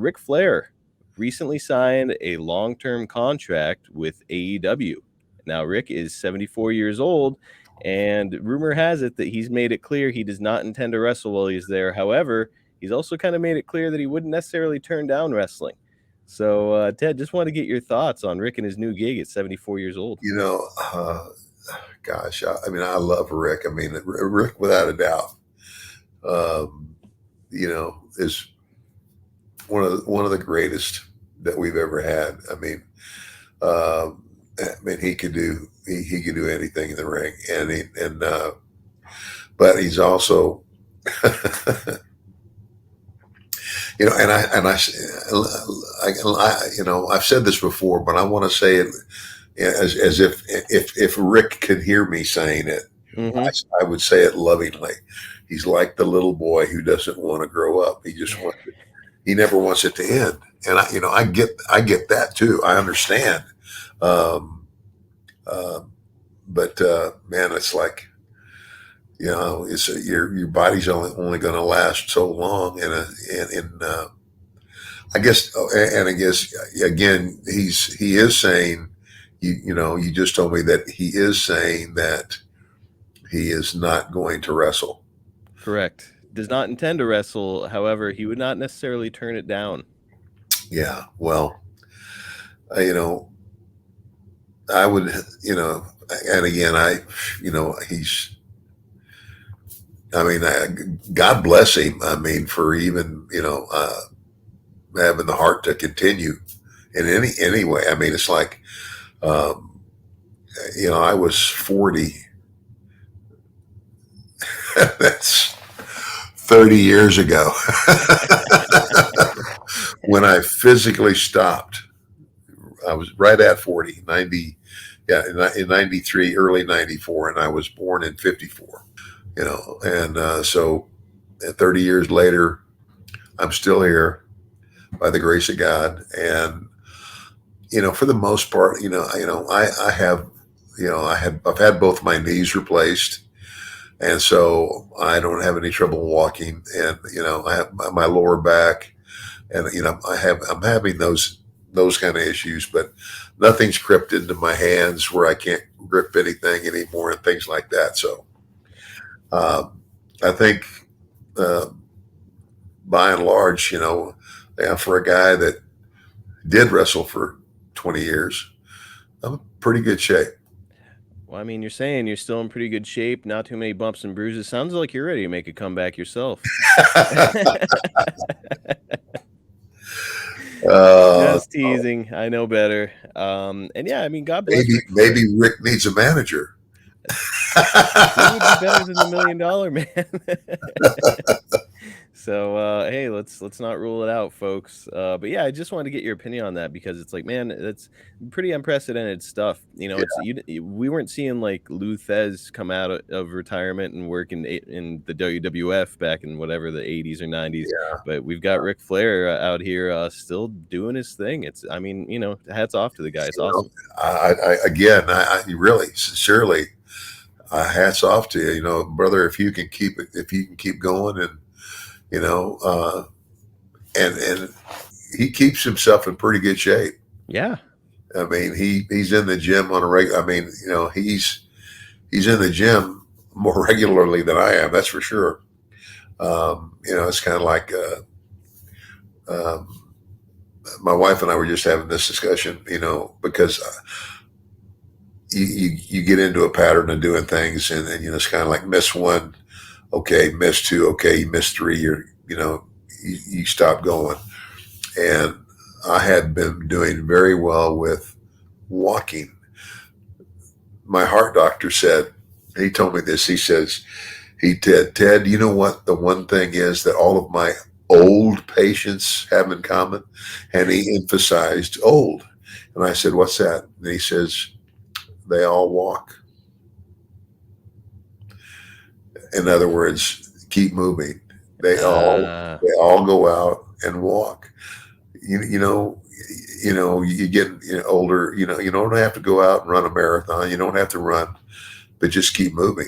Ric Flair recently signed a long-term contract with AEW. Now, Rick is 74 years old, and rumor has it that he's made it clear he does not intend to wrestle while he's there. However, he's also kind of made it clear that he wouldn't necessarily turn down wrestling. So, Ted, just want to get your thoughts on Rick and his new gig at 74 years old. Gosh, I love Rick. I mean, Rick, without a doubt, is one of the greatest that we've ever had. He could do anything in the ring, but he's also, I've said this before, but I want to say it as if Rick could hear me saying it, Mhm. I would say it lovingly. He's like the little boy who doesn't want to grow up. He never wants it to end. And I get that too. I understand. But man, it's like, your body's only going to last so long. I guess again, he is saying, you just told me that he is saying that he is not going to wrestle. Correct. Does not intend to wrestle. However, he would not necessarily turn it down. Yeah. Well, I would, and again, God bless him. I mean, for even, having the heart to continue in any way. I mean, it's like, I was 40. That's 30 years ago when I physically stopped. I was right at 40, 90, in 93, early 94, and I was born in 54, so 30 years later, I'm still here by the grace of God. And, for the most part, I've had both my knees replaced. And so I don't have any trouble walking, and, I have my lower back, and, I'm having those kind of issues, but nothing's crept into my hands where I can't grip anything anymore and things like that. So, I think, by and large, for a guy that did wrestle for 20 years, I'm in pretty good shape. Well, I mean, you're saying you're still in pretty good shape, not too many bumps and bruises. Sounds like you're ready to make a comeback yourself. Just teasing. I know better. And yeah, I mean, God bless Ric Flair. Maybe Rick needs a manager. He would be better than the $1 Million Man. So hey, let's not rule it out, folks. But yeah, I just wanted to get your opinion on that because it's like, man, that's pretty unprecedented stuff. We weren't seeing like Lou Thez come out of retirement and work in the WWF back in whatever the 80s or 90s. Yeah. But we've got Ric Flair out here still doing his thing. Hats off to the guy. It's awesome. I really sincerely, hats off to you, brother. If you can keep going, and and he keeps himself in pretty good shape. Yeah. I mean, he's in the gym on a regular. I mean, he's in the gym more regularly than I am. That's for sure. It's kind of like, my wife and I were just having this discussion, because you get into a pattern of doing things, and it's kind of like miss one, okay, miss two, okay, you miss three, you stop going. And I had been doing very well with walking. My heart doctor said, he told me this, he says, Ted, you know what the one thing is that all of my old patients have in common? And he emphasized old. And I said, what's that? And he says, they all walk. In other words, keep moving. They all go out and walk. You get older. You don't have to go out and run a marathon. You don't have to run, but just keep moving.